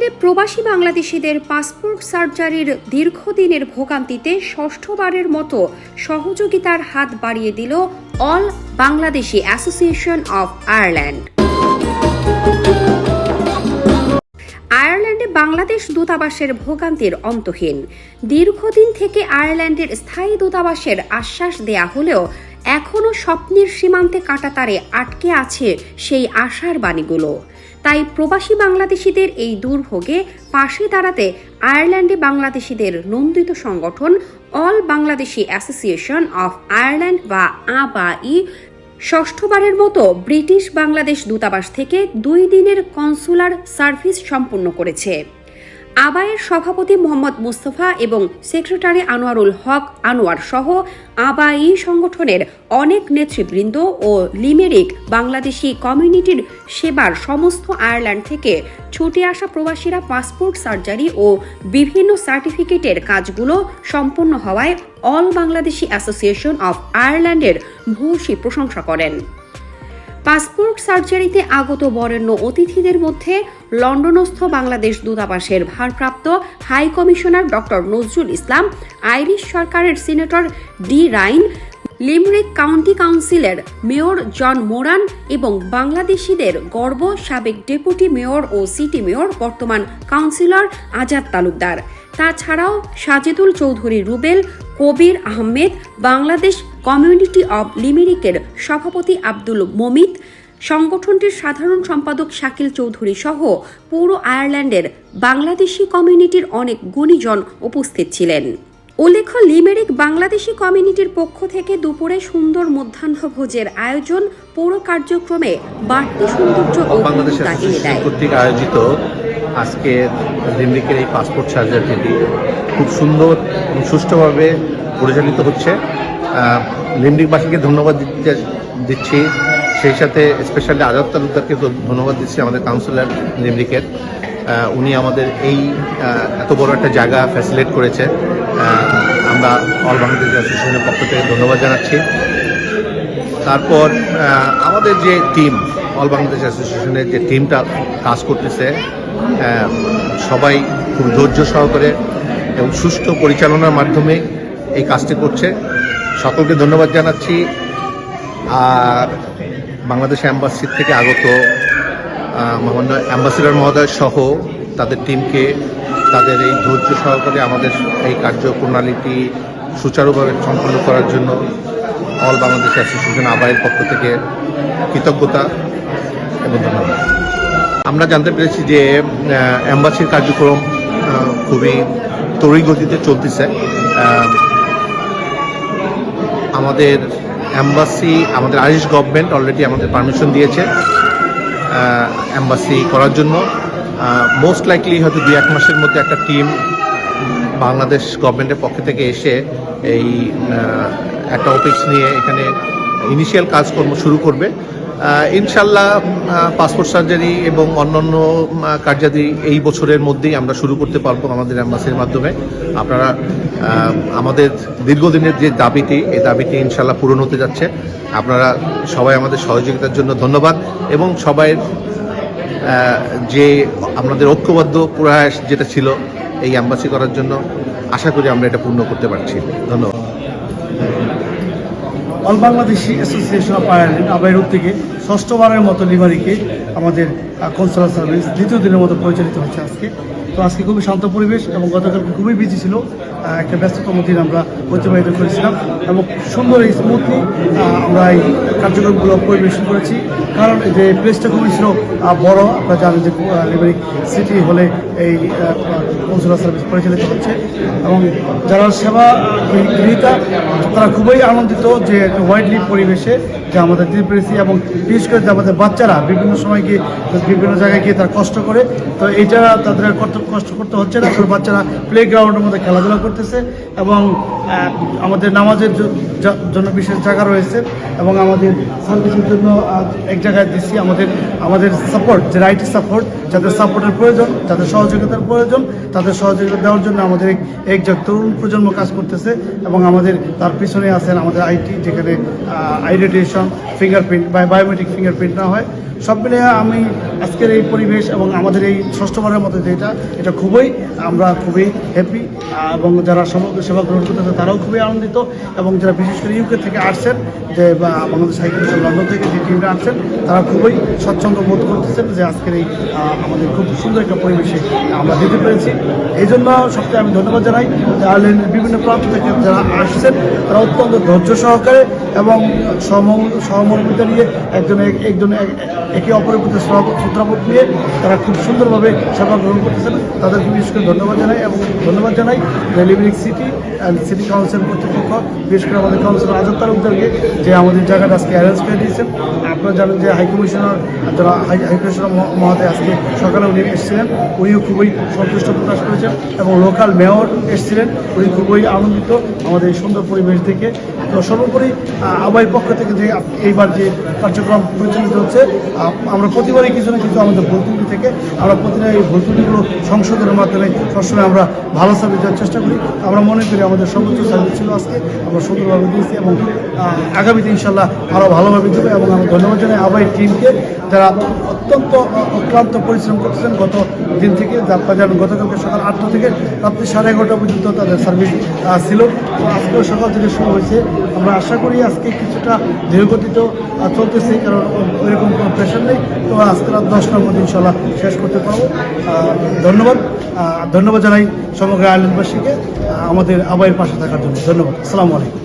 আয়ারল্যান্ডে প্রবাসী বাংলাদেশিদের পাসপোর্ট সার্জারির দীর্ঘদিনের ভোগান্তিতে ষষ্ঠবারের মতো সহযোগিতার হাত বাড়িয়ে দিল all Bangladeshi Association of Ireland. আয়ারল্যান্ডে বাংলাদেশ দূতাবাসের ভোগান্তির অন্তহীন। দীর্ঘদিন থেকে আয়ারল্যান্ডের স্থায়ী দূতাবাসের আশ্বাস দেয়া হলেও এখনও স্বপ্নের সীমান্তে কাঁটাতারে আটকে আছে সেই আশার বাণীগুলো। তাই প্রবাসী বাংলাদেশিদের এই দুর্ভোগে পাশে দাঁড়াতে আয়ারল্যান্ডে বাংলাদেশিদের নন্দিত সংগঠন all Bangladeshi Association of Ireland বা ABAI ষষ্ঠবারের মতো ব্রিটিশ বাংলাদেশ দূতাবাস থেকে 2 দিনের কনসুলার সার্ভিস সম্পন্ন করেছে। ABAIয়ের সভাপতি মোহাম্মদ মুস্তফা এবং সেক্রেটারি আনোয়ারুল হক আনোয়ার সহ ABAI সংগঠনের অনেক নেতৃবৃন্দ ও লিমেরিক বাংলাদেশি কমিউনিটির সেবার সমস্ত আয়ারল্যান্ড থেকে ছুটে আসা প্রবাসীরা পাসপোর্ট সার্জারি ও বিভিন্ন সার্টিফিকেটের কাজগুলো সম্পন্ন হওয়ায় অল বাংলাদেশি অ্যাসোসিয়েশন অফ আয়ারল্যান্ডের ভূয়সী প্রশংসা করেন। পাসপোর্ট সার্জারিতে আগত বরেণ্য অতিথিদের মধ্যে লন্ডনস্থ বাংলাদেশ দূতাবাসের ভারপ্রাপ্ত high commissioner doctor Nazrul Islam, Irish সরকারের সিনেটর ডি রাইন, লিমরিক কাউন্টি কাউন্সিলের মেয়র জন মোরান এবং বাংলাদেশিদের গর্ব সাবেক ডেপুটি মেয়র ও সিটি মেয়র বর্তমান কাউন্সিলর আজাদ তালুকদার। তাছাড়াও সাজেদুল চৌধুরী রুবেল, কবির আহমেদ, বাংলাদেশ কমিউনিটি অব লিমেরিকের সভাপতি আব্দুল মমিত, সংগঠনটির সাধারণ সম্পাদক শাকিল চৌধুরী সহ পুরো আয়ারল্যান্ডের বাংলাদেশি কমিউনিটির অনেক গুণীজন উপস্থিত ছিলেন। উল্লেখ্য, লিমেরিক বাংলাদেশি কমিউনিটির পক্ষ থেকে দুপুরে সুন্দর মধ্যাহ্নভোজের আয়োজন পুরো কার্যক্রমে বাড়তি সৌন্দর্য ও পূর্ণতা এনে দেয়। কর্তৃক আয়োজিত আজকে লিমেরিকের এই পাসপোর্ট সার্জারিটি খুব সুন্দর এবং সুষ্ঠুভাবে পরিচালিত হচ্ছে। লিমেরিকবাসীকে ধন্যবাদ দিচ্ছি, সেই সাথে স্পেশালি আজাদ তালুকদারকে ধন্যবাদ দিচ্ছি, আমাদের কাউন্সিলর লিমেরিকের। উনি আমাদের এই এত বড় একটা জায়গা ফ্যাসিলিটেট করেছে। আমরা অল বাংলাদেশ অ্যাসোসিয়েশনের পক্ষ থেকে ধন্যবাদ জানাচ্ছি। তারপর আমাদের যে টিম, অল বাংলাদেশ অ্যাসোসিয়েশনের যে টিমটা কাজ করতেছে, সবাই খুব ধৈর্য সহকারে এবং সুষ্ঠু পরিচালনার মাধ্যমে এই কাজটি করছে। সকলকে ধন্যবাদ জানাচ্ছি। আর বাংলাদেশ অ্যাম্বাসি থেকে আগত মাননীয় অ্যাম্বাসিডর মহোদয় সহ তাদের টিমকে তাদের এই ধৈর্য সহকারে আমাদের এই কার্যপ্রণালীটি সুচারুভাবে সম্পন্ন করার জন্য অল বাংলাদেশ অ্যাসোসিয়েশন ABAIয়ের পক্ষ থেকে কৃতজ্ঞতা এবং ধন্যবাদ। আমরা জানতে পেরেছি যে অ্যাম্বাসির কার্যক্রম খুবই ত্বরিতগতিতে চলতেছে। আমাদের অ্যাম্বাসি, আমাদের আইরিশ গভর্নমেন্ট অলরেডি আমাদের পারমিশন দিয়েছে অ্যাম্বাসি করার জন্য। মোস্ট লাইকলি হয়তো 2-1 মাসের মধ্যে একটা টিম বাংলাদেশ গভর্নমেন্টের পক্ষ থেকে এসে এই একটা অফিস নিয়ে এখানে ইনিশিয়াল কাজকর্ম শুরু করবে। ইনশাল্লাহ পাসপোর্ট সার্জারি এবং অন্যান্য কার্যাদি এই বছরের মধ্যেই আমরা শুরু করতে পারবো আমাদের অ্যাম্বাসির মাধ্যমে। আপনারা আমাদের দীর্ঘদিনের যে দাবিটি, এই দাবিটি ইনশাল্লাহ পূরণ হতে যাচ্ছে। আপনারা সবাই আমাদের সহযোগিতার জন্য ধন্যবাদ এবং সবাই যে আমাদের ঐক্যবদ্ধ প্রয়াস যেটা ছিল এই অ্যাম্বাসি করার জন্য, আশা করি আমরা এটা পূর্ণ করতে পারছি। ধন্যবাদ। All Bangladeshi Association of Ireland ABAIয়ের থেকে ষষ্ঠবারের মতো লিমেরিকে আমাদের কনসুলার সার্ভিস দ্বিতীয় দিনের মতো পরিচালিত হচ্ছে আজকে। তো আজকে খুবই শান্ত পরিবেশ এবং গতকালকে খুবই বিজি ছিল। একটা ব্যস্ততম দিন আমরা অতিবাহিত করেছিলাম এবং সুন্দর এই স্মুথলি আমরা এই কার্যক্রমগুলো পরিবেশন করেছি। কারণ যে প্লেসটা খুবই ছিল বড়, আপনারা জানেন যে লিমেরিক সিটি হলে এই কনসুলার সার্ভিস পরিচালিত হচ্ছে এবং যারা সেবা গ্রহীতা তারা খুবই আনন্দিত যে একটা ওয়াইডলি পরিবেশে যে আমাদের দিতে পেরেছি এবং বিশেষ করে যে আমাদের বাচ্চারা বিভিন্ন সময় গিয়ে বিভিন্ন জায়গায় গিয়ে তারা কষ্ট করে, তো এটা তাদের কষ্ট করতে হচ্ছে না। তো বাচ্চারা প্লে গ্রাউন্ডের মধ্যে খেলাধুলা করতেছে এবং আমাদের নামাজের জন্য বিশেষ জায়গা রয়েছে এবং আমাদের সার্ভিসের জন্য এক জায়গায় দিচ্ছি আমাদের সাপোর্ট, যে আইটি সাপোর্ট, যাদের সাপোর্টের প্রয়োজন, যাদের সহযোগিতার প্রয়োজন, তাদের সহযোগিতা দেওয়ার জন্য আমাদের এক তরুণ প্রজন্ম কাজ করতেছে এবং আমাদের তার পিছনে আছেন আমাদের আইটি, যেখানে আইডেন্টিফিকেশন, ফিঙ্গারপ্রিন্ট বা বায়োমেট্রিক ফিঙ্গারপ্রিন্ট না হয়। সব মিলিয়ে আমি আজকের এই পরিবেশ এবং আমাদের এই ষষ্ঠবারের মতো যেটা এটা আমরা খুবই হ্যাপি, এবং যারা সমগ্র সেবা গ্রহণ করতেছে তারাও খুবই আনন্দিত, এবং যারা বিশেষ করে ইউকে থেকে আসছেন, যে বাংলাদেশ হাই কমিশন লন্ডন থেকে যে টিমরা আসছেন, তারা খুবই স্বচ্ছন্দ বোধ করতেছেন যে আজকের এই আমাদের খুব সুন্দর একটা পরিবেশে আমরা দিতে পেরেছি। এই জন্য সবচেয়ে আমি ধন্যবাদ জানাই যে আয়ারল্যান্ডের বিভিন্ন প্রান্ত থেকে যারা আসছেন তারা অত্যন্ত ধৈর্য সহকারে এবং সহমর্মিতা নিয়ে একজন একে অপরের প্রতি শ্রদ্ধাবোধ নিয়ে তারা খুব সুন্দরভাবে সেবা গ্রহণ করতেছেন। তাদেরকে বিশেষ করে ধন্যবাদ জানাই, এবং ধন্যবাদ জানাই living city and city council কর্তৃপক্ষ, বিশেষ করে আমাদের কাউন্সিলর আজাদ তালুকদারকে, যে আমাদের জায়গাটা আজকে অ্যারেঞ্জ করে দিয়েছেন। আপনারা জানেন যে হাইকমিশনার যারা হাইকমিশনার মহোদয় আজকে সকালে উনি এসেছিলেন, উনিও খুবই সন্তুষ্ট প্রকাশ করেছেন, এবং লোকাল মেয়র এসেছিলেন, উনি খুবই আনন্দিত আমাদের এই সুন্দর পরিবেশ থেকে। তো সর্বোপরি আবাইয়ের পক্ষ থেকে যে এইবার যে কার্যক্রম পরিচালিত হচ্ছে, আমরা প্রতিবারই কিছু না কিছু আমাদের ভুল ত্রুটি থেকে আমরা প্রতিদিন এই ভুল ত্রুটিগুলো সংশোধনের মাধ্যমে সবসময় আমরা ভালো সার্ভিস দেওয়ার চেষ্টা করি। আমরা মনে করি আমাদের সর্বোচ্চ সার্ভিস ছিল আজকে, আমরা সুন্দরভাবে দিয়েছি, এবং আগামীতে ইনশাল্লাহ আরও ভালোভাবে দেবে। এবং আমি ধন্যবাদ জানাই আবাইয়ের টিমকে, যারা অত্যন্ত অক্লান্ত পরিশ্রম করতেছেন গত দিন থেকে। আপনারা জানেন গতকালকে সকাল 8টা থেকে রাত্রি 11:30 পর্যন্ত তাদের সার্ভিস ছিল। তো আজকেও সকাল থেকে শুরু হয়েছে। আমরা আশা করি আজকে কিছুটা ধীরগতিত চলতেছে, কারণ ওইরকম কোনো প্রেশার নেই। তো আজকে রাত 10টার মধ্যে ইনশাল্লাহ শেষ করতে পারবো। ধন্যবাদ জানাই সমগ্র আয়ারল্যান্ডবাসীকে আমাদের আবাইয়ের পাশে থাকার জন্য। ধন্যবাদ। আসসালামু আলাইকুম।